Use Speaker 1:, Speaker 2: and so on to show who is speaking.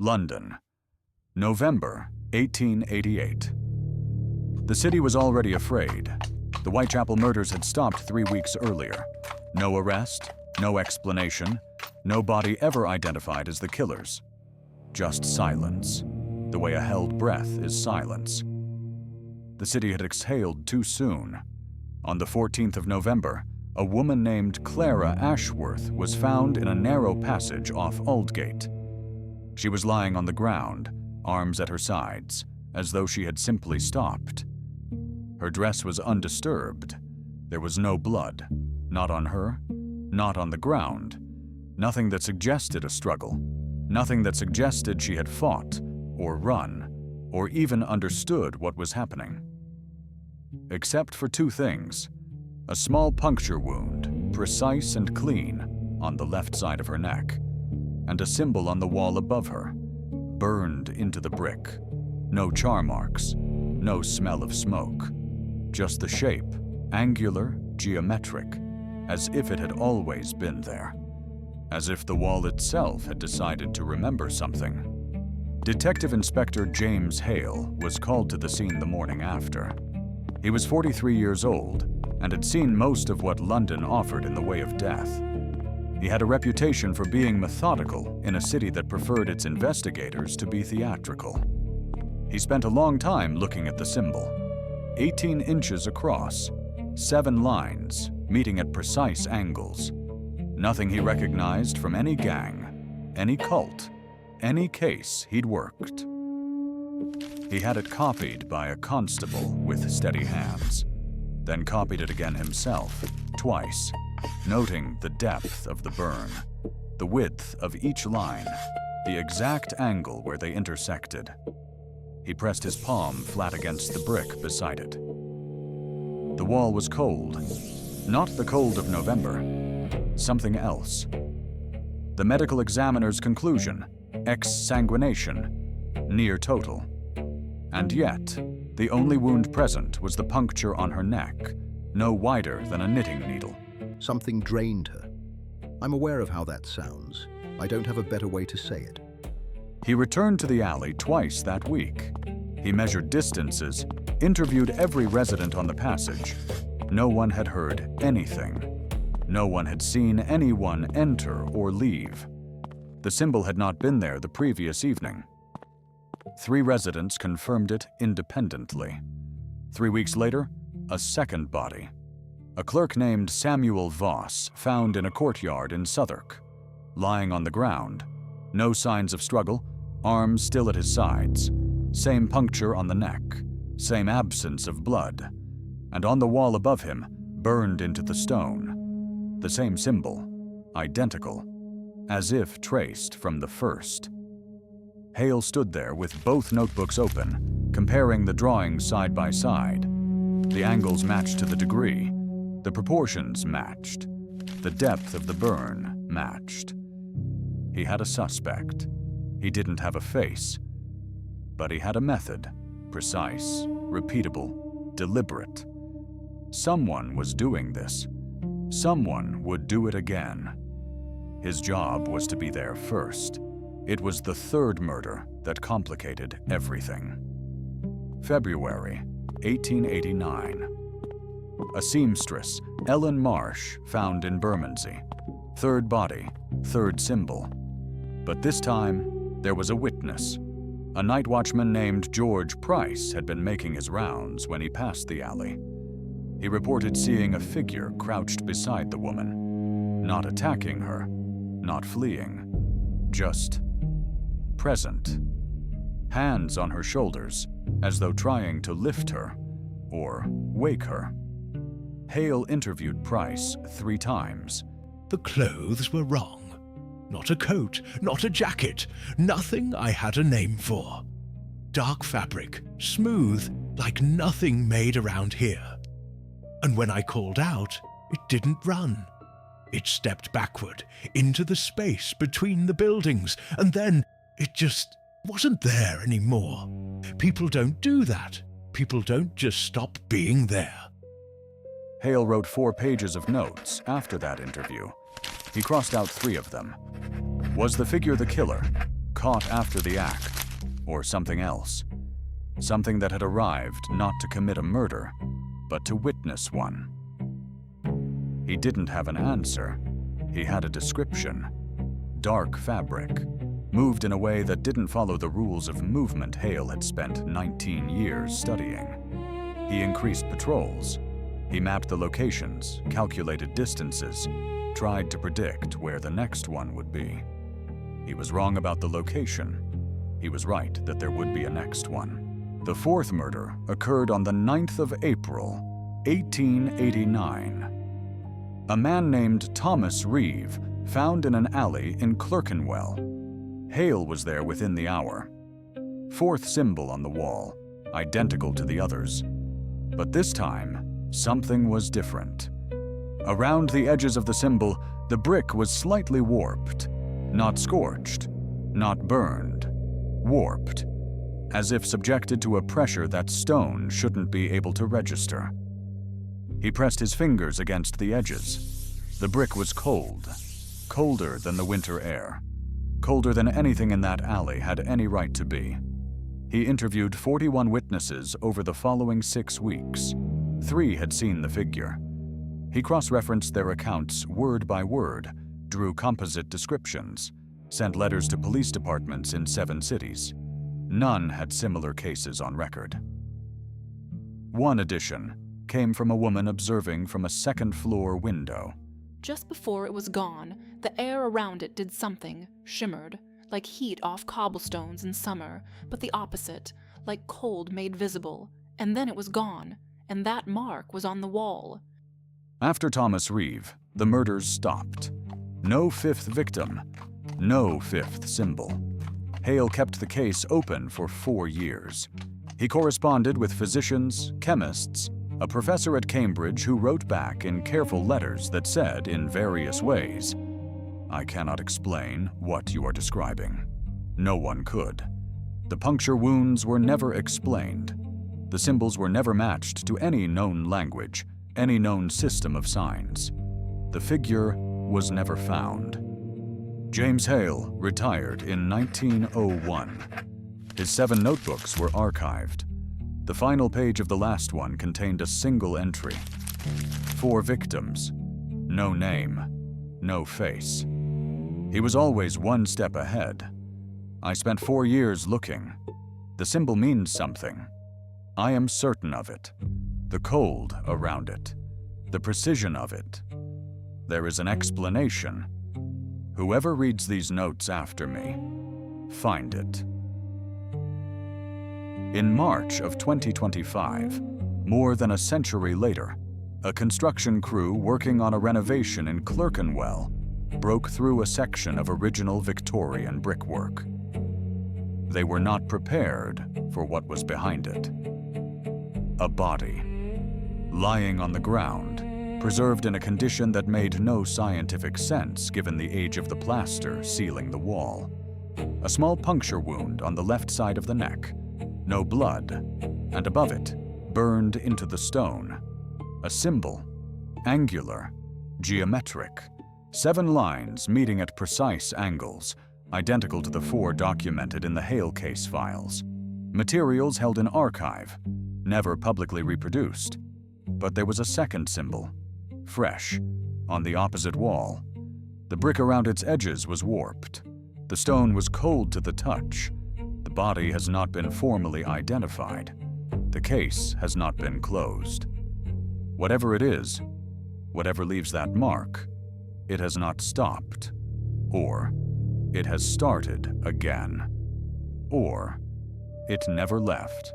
Speaker 1: London, November 1888. The city was already afraid. The Whitechapel murders had stopped 3 weeks earlier. No arrest, no explanation, no body ever identified as the killers. Just silence, the way a held breath is silence. The city had exhaled too soon. On the 14th of November, a woman named Clara Ashworth was found in a narrow passage off Aldgate. She was lying on the ground, arms at her sides, as though she had simply stopped. Her dress was undisturbed. There was no blood, not on her, not on the ground. Nothing that suggested a struggle, nothing that suggested she had fought, or run, or even understood what was happening. Except for 2 things: a small puncture wound, precise and clean, on the left side of her neck, and a symbol on the wall above her, burned into the brick. No char marks, no smell of smoke, just the shape, angular, geometric, as if it had always been there, as if the wall itself had decided to remember something. Detective Inspector James Hale was called to the scene the morning after. He was 43 years old and had seen most of what London offered in the way of death. He had a reputation for being methodical in a city that preferred its investigators to be theatrical. He spent a long time looking at the symbol. 18 inches across, 7 lines, meeting at precise angles. Nothing he recognized from any gang, any cult, any case he'd worked. He had it copied by a constable with steady hands, then copied it again himself, twice, noting the depth of the burn, the width of each line, the exact angle where they intersected. He pressed his palm flat against the brick beside it. The wall was cold, not the cold of November, something else. The medical examiner's conclusion: exsanguination, near total. And yet, the only wound present was the puncture on her neck, no wider than a knitting needle.
Speaker 2: Something drained her. I'm aware of how that sounds. I don't have a better way to say it.
Speaker 1: He returned to the alley twice that week. He measured distances, interviewed every resident on the passage. No one had heard anything. No one had seen anyone enter or leave. The symbol had not been there the previous evening. 3 residents confirmed it independently. 3 weeks later, a second body. A clerk named Samuel Voss found in a courtyard in Southwark. Lying on the ground, no signs of struggle, arms still at his sides, same puncture on the neck, same absence of blood, and on the wall above him, burned into the stone, the same symbol, identical, as if traced from the first. Hale stood there with both notebooks open, comparing the drawings side by side. The angles matched to the degree, the proportions matched, the depth of the burn matched. He had a suspect. He didn't have a face, but he had a method, precise, repeatable, deliberate. Someone was doing this. Someone would do it again. His job was to be there first. It was the 3rd murder that complicated everything. February 1889. A seamstress, Ellen Marsh, found in Bermondsey. 3rd body, 3rd symbol. But this time, there was a witness. A night watchman named George Price had been making his rounds when he passed the alley. He reported seeing a figure crouched beside the woman, not attacking her, not fleeing, just present. Hands on her shoulders, as though trying to lift her or wake her. Hale interviewed Price 3 times.
Speaker 3: The clothes were wrong. Not a coat, not a jacket, nothing I had a name for. Dark fabric, smooth, like nothing made around here. And when I called out, it didn't run. It stepped backward into the space between the buildings, and then it just wasn't there anymore. People don't do that. People don't just stop being there.
Speaker 1: Hale wrote 4 pages of notes after that interview. He crossed out 3 of them. Was the figure the killer? caught after the act, or something else. Something that had arrived not to commit a murder, but to witness one. He didn't have an answer. He had a description. Dark fabric, moved in a way that didn't follow the rules of movement Hale had spent 19 years studying. He increased patrols. He mapped the locations, calculated distances, tried to predict where the next one would be. He was wrong about the location. He was right that there would be a next one. The fourth murder occurred on the 9th of April, 1889. A man named Thomas Reeve found in an alley in Clerkenwell. Hale was there within the hour. Fourth symbol on the wall, identical to the others. But this time, something was different. Around the edges of the symbol, the brick was slightly warped. Not scorched, not burned, warped, as if subjected to a pressure that stone shouldn't be able to register. He pressed his fingers against the edges. The brick was cold, colder than the winter air, colder than anything in that alley had any right to be. He interviewed 41 witnesses over the following 6 weeks. 3 had seen the figure. He cross-referenced their accounts word by word, drew composite descriptions, sent letters to police departments in 7 cities. None had similar cases on record. One addition came from a woman observing from a second-floor window.
Speaker 4: Just before it was gone, the air around it did something, shimmered, like heat off cobblestones in summer, but the opposite, like cold made visible, and then it was gone, and that mark was on the wall.
Speaker 1: After Thomas Reeve, the murders stopped. No 5th victim, no 5th symbol. Hale kept the case open for 4 years. He corresponded with physicians, chemists, a professor at Cambridge who wrote back in careful letters that said in various ways, "I cannot explain what you are describing." No one could. The puncture wounds were never explained. The symbols were never matched to any known language, any known system of signs. The figure was never found. James Hale retired in 1901. His 7 notebooks were archived. The final page of the last one contained a single entry. 4 victims, no name, no face. He was always one step ahead. I spent 4 years looking. The symbol means something. I am certain of it. The cold around it. The precision of it. There is an explanation. Whoever reads these notes after me, find it. In March of 2025, more than a century later, a construction crew working on a renovation in Clerkenwell broke through a section of original Victorian brickwork. They were not prepared for what was behind it. A body, lying on the ground, preserved in a condition that made no scientific sense given the age of the plaster sealing the wall. A small puncture wound on the left side of the neck, no blood, and above it, burned into the stone, a symbol, angular, geometric, 7 lines meeting at precise angles, identical to the 4 documented in the Hale case files. Materials held in archive, never publicly reproduced. But there was a second symbol, fresh, on the opposite wall. The brick around its edges was warped. The stone was cold to the touch. The body has not been formally identified. The case has not been closed. Whatever it is, whatever leaves that mark, it has not stopped. Or it has started again. Or it never left.